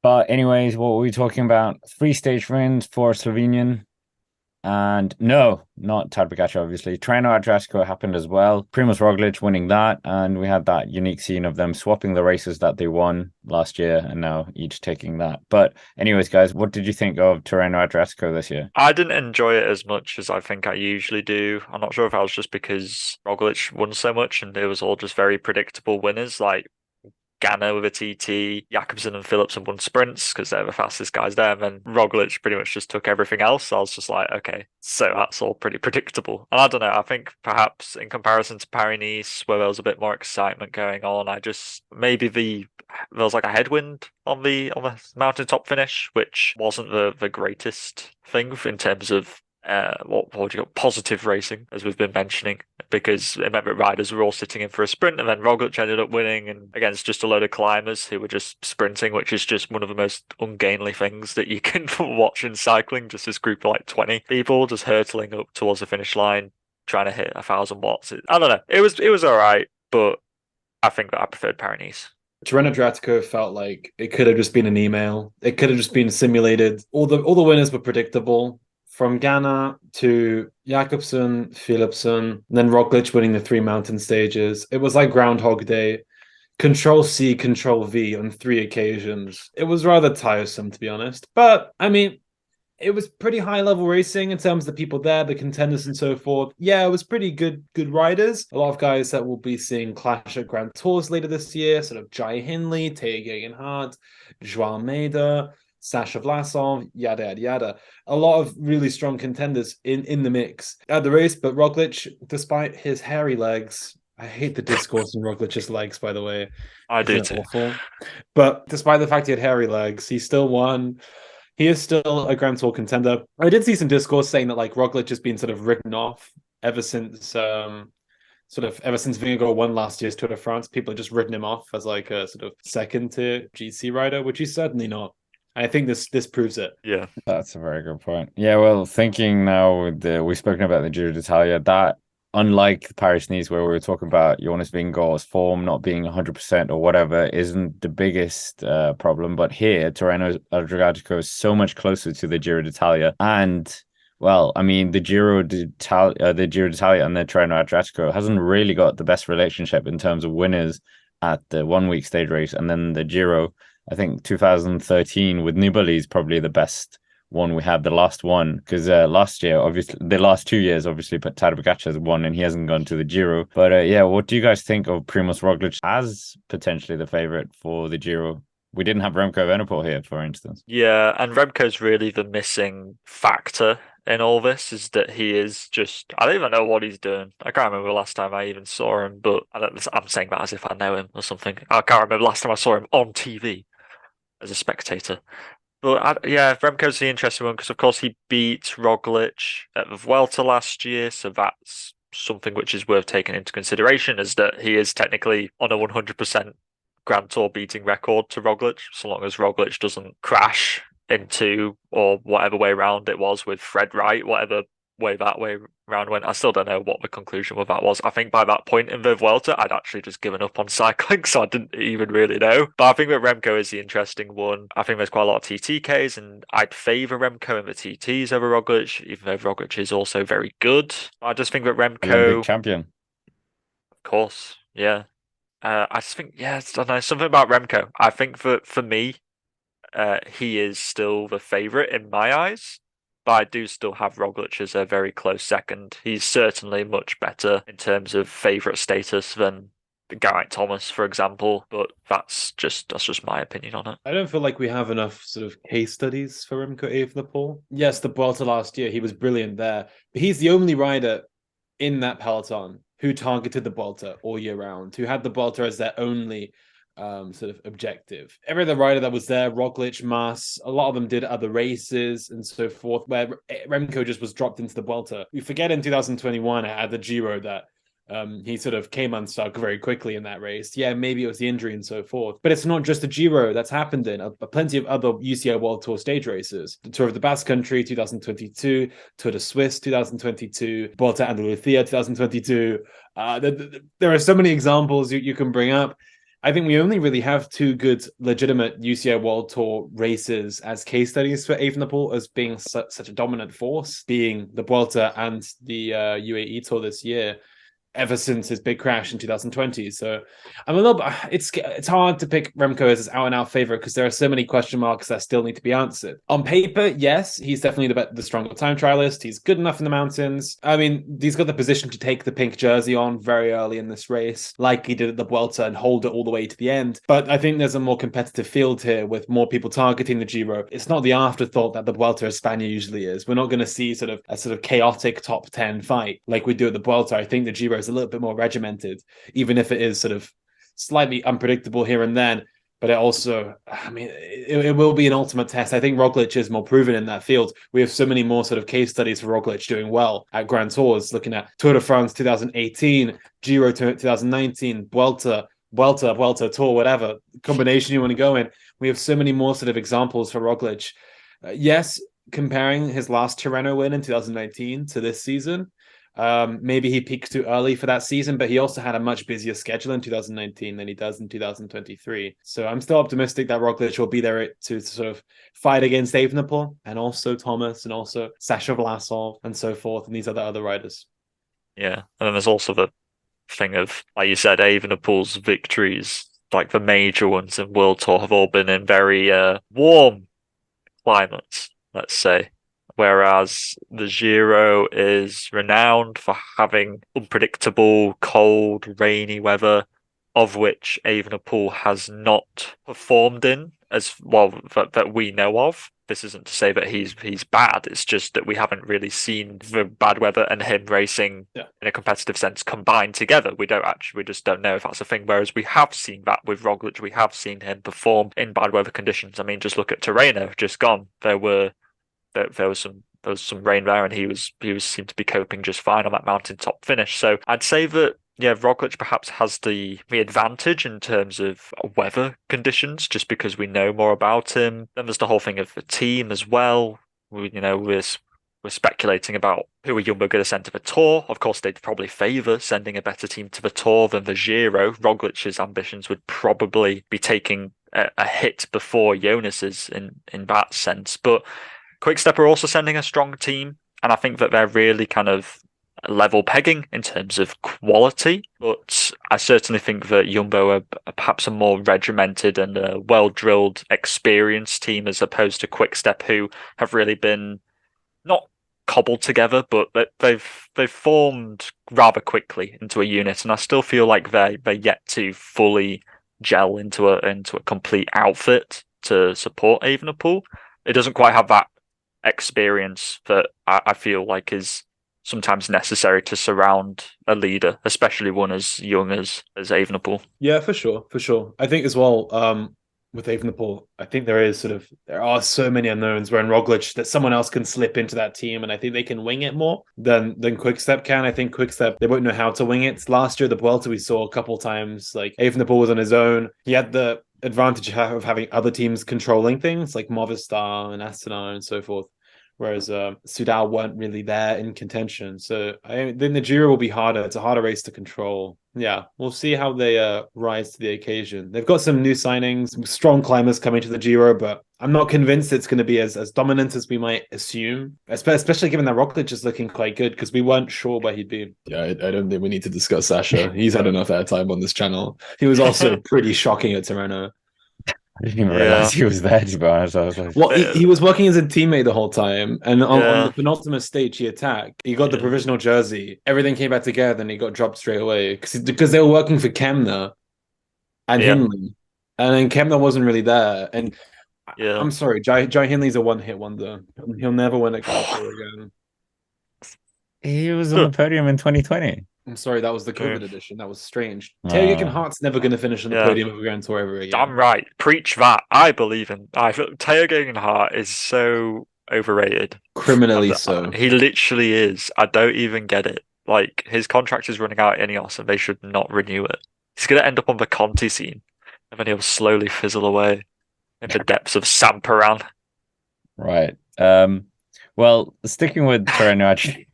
But anyways, what were we talking about? Three stage wins for Slovenian. And no, not Tadej Pogačar, obviously. Treno Adriatico happened as well. Primož Roglic winning that. And we had that unique scene of them swapping the races that they won last year and now each taking that. But anyways, guys, what did you think of Tirreno Adriatico this year? I didn't enjoy it as much as I think I usually do. I'm not sure if I was just because Roglic won so much and it was all just very predictable winners. Like Ganna with a TT, Jakobsen and Philipsen won sprints because they're the fastest guys there. And then Roglic pretty much just took everything else. So I was just like, okay, so that's all pretty predictable. And I don't know, I think perhaps in comparison to Paris-Nice, where there was a bit more excitement going on, I just maybe there was like a headwind on the mountaintop finish, which wasn't the greatest thing in terms of what would you call positive racing, as we've been mentioning, because it meant that riders were all sitting in for a sprint, and then Roglic ended up winning, and against just a load of climbers who were just sprinting, which is just one of the most ungainly things that you can watch in cycling. Just this group of like 20 people just hurtling up towards the finish line, trying to hit 1,000 watts. I don't know. It was all right, but I think that I preferred Paris-Nice. Tirreno Adriatico felt like it could have just been an email. It could have just been simulated. All the winners were predictable. From Ghana to Jakobsen, Philipsen, and then Roglic winning the three mountain stages. It was like Groundhog Day. Control C, Control V on three occasions. It was rather tiresome, to be honest. But I mean, it was pretty high level racing in terms of the people there, the contenders, and so forth. Yeah, it was pretty good riders. A lot of guys that we'll be seeing clash at Grand Tours later this year, sort of Jai Hindley, Taya Geoghegan-Hart, Joao Almeida, Sasha Vlasov, yada yada yada. A lot of really strong contenders in the mix at the race, but Roglic, despite his hairy legs, I hate the discourse on Roglic's legs, by the way. I Isn't do it too. awful? But despite the fact he had hairy legs, he still won. He is still a Grand Tour contender. I did see some discourse saying that like Roglic has been sort of written off ever since ever since Vingegaard won last year's Tour de France. People have just written him off as like a sort of second tier GC rider, which he's certainly not. I think this proves it. Yeah. That's a very good point. Yeah, well, thinking now we've spoken about the Giro d'Italia, that unlike Paris-Nice where we were talking about Jonas Vingegaard's form not being 100% or whatever isn't the biggest problem, but here Tirreno Adriatico is so much closer to the Giro d'Italia and well, I mean the Giro d'Italia and the Tirreno Adriatico hasn't really got the best relationship in terms of winners at the 1 week stage race and then the Giro. I think 2013 with Nibali is probably the best one we had, the last one, because last year, obviously, the last 2 years, obviously, but Tadej Pogačar has won and he hasn't gone to the Giro. But yeah, what do you guys think of Primož Roglic as potentially the favorite for the Giro? We didn't have Remco Evenepoel here, for instance. Yeah, and Remco's really the missing factor in all this is that he is just I don't even know what he's doing. I can't remember the last time I even saw him, but I'm saying that as if I know him or something. I can't remember the last time I saw him on TV as a spectator. But yeah, Remco's the interesting one because of course he beat Roglic at the Vuelta last year, so that's something which is worth taking into consideration is that he is technically on a 100% Grand Tour beating record to Roglic, so long as Roglic doesn't crash into or whatever way round it was with Fred Wright, whatever way that way round went. I still don't know what the conclusion with that was. I think by that point in the Vuelta, I'd actually just given up on cycling, so I didn't even really know. But I think that Remco is the interesting one. I think there's quite a lot of TTKs, and I'd favour Remco in the TTs over Roglic, even though Roglic is also very good. I just think that Olympic Remco, champion. of course, yeah. I just think, yeah, I don't know, something about Remco. I think for me, he is still the favourite in my eyes, but I do still have Roglic as a very close second. He's certainly much better in terms of favourite status than Geraint Thomas, for example. But that's just my opinion on it. I don't feel like we have enough sort of case studies for Remco Evenepoel. Yes, the Vuelta last year, he was brilliant there. But he's the only rider in that peloton who targeted the Vuelta all year round, who had the Vuelta as their only sort of objective. Every other rider that was there, Roglic, Mas, a lot of them did other races and so forth, where Remco just was dropped into the Vuelta. We forget in 2021 at the Giro that he sort of came unstuck very quickly in that race. Yeah, maybe it was the injury and so forth. But it's not just the Giro that's happened in plenty of other UCI World Tour stage races. The Tour of the Basque Country 2022, Tour de Suisse 2022, Volta Andalucía 2022. There are so many examples you can bring up. I think we only really have two good, legitimate UCI World Tour races as case studies for Evenepoel as being such a dominant force, being the Vuelta and the UAE Tour this year, ever since his big crash in 2020. So I'm a little bit, it's hard to pick Remco as his out-and-out favorite because there are so many question marks that still need to be answered. On paper, yes, he's definitely the stronger time trialist. He's good enough in the mountains. I mean, he's got the position to take the pink jersey on very early in this race, like he did at the Vuelta, and hold it all the way to the end. But I think there's a more competitive field here with more people targeting the Giro. It's not the afterthought that the Vuelta Espana usually is. We're not going to see a chaotic top 10 fight like we do at the Vuelta. I think the Giro is a little bit more regimented, even if it is sort of slightly unpredictable here and then. But it also, I mean, it will be an ultimate test. I think Roglic is more proven in that field. We have so many more sort of case studies for Roglic doing well at Grand Tours, looking at Tour de France 2018, Giro 2019, Vuelta Tour, whatever combination you want to go in. We have so many more sort of examples for Roglic. Yes, comparing his last Tirreno win in 2019 to this season, maybe he peaked too early for that season, but he also had a much busier schedule in 2019 than he does in 2023. So I'm still optimistic that Roglic will be there to sort of fight against Evenepoel and also Thomas and also Sasha Vlasov and so forth and these other riders. Yeah, and then there's also the thing of, like you said, Evenepoel's victories, like the major ones in World Tour, have all been in very warm climates, let's say. Whereas the Giro is renowned for having unpredictable, cold, rainy weather, of which Evenepoel has not performed in as well that we know of. This isn't to say that he's bad. It's just that we haven't really seen the bad weather and him racing in a competitive sense combined together. We just don't know if that's a thing. Whereas we have seen that with Roglic. We have seen him perform in bad weather conditions. I mean, just look at Tirreno, just gone. There was some rain there, and he seemed to be coping just fine on that mountaintop finish. So I'd say that Roglic perhaps has the advantage in terms of weather conditions, just because we know more about him. Then there's the whole thing of the team as well. We're speculating about who are Jumbo going to send to the Tour. Of course, they'd probably favour sending a better team to the Tour than the Giro. Roglic's ambitions would probably be taking a hit before Jonas's in that sense, but Quickstep are also sending a strong team, and I think that they're really kind of level pegging in terms of quality. But I certainly think that Jumbo are perhaps a more regimented and a well-drilled, experienced team as opposed to Quickstep, who have really been not cobbled together, but they've formed rather quickly into a unit, and I still feel like they're yet to fully gel into a complete outfit to support Evenepoel. It doesn't quite have that experience that I feel like is sometimes necessary to surround a leader, especially one as young as Evenepoel. Yeah, for sure. I think as well, with Evenepoel, I think there are so many unknowns where in Roglic that someone else can slip into that team, and I think they can wing it more than Quickstep can. I think Quickstep, they won't know how to wing it. Last year, the Vuelta, we saw a couple times, like Evenepoel was on his own. He had the advantage of having other teams controlling things like Movistar and Astana and so forth, whereas Soudal weren't really there in contention. So then the Giro will be harder. It's a harder race to control. Yeah, we'll see how they rise to the occasion. They've got some new signings, strong climbers coming to the Giro, but I'm not convinced it's going to be as dominant as we might assume, especially given that Roglic is looking quite good, because we weren't sure where he'd be. Yeah, I don't think we need to discuss Sasha. He's had enough airtime on this channel. He was also pretty shocking at Tirreno. I didn't even realize he was there, to be honest. I was like, well, he was working as a teammate the whole time, and on the penultimate stage, he attacked. He got the provisional jersey. Everything came back together, and he got dropped straight away because they were working for Kemna and Hindley, and then Kemna wasn't really there. And I'm sorry, Jai Hindley's a one-hit wonder. He'll never win a Grand Tour again. He was on the podium in 2020. I'm sorry, that was the COVID edition. That was strange. Teo Gegenhardt's never going to finish on the podium of a Grand Tour ever again. I'm right. Preach that. I believe in. Teo Gegenhardt is so overrated. Criminally so. He literally is. I don't even get it. Like, his contract is running out at Ineos, and they should not renew it. He's going to end up on the Conti scene, and then he'll slowly fizzle away in the depths of Samparan. Right. Well, sticking with Tirreno, actually,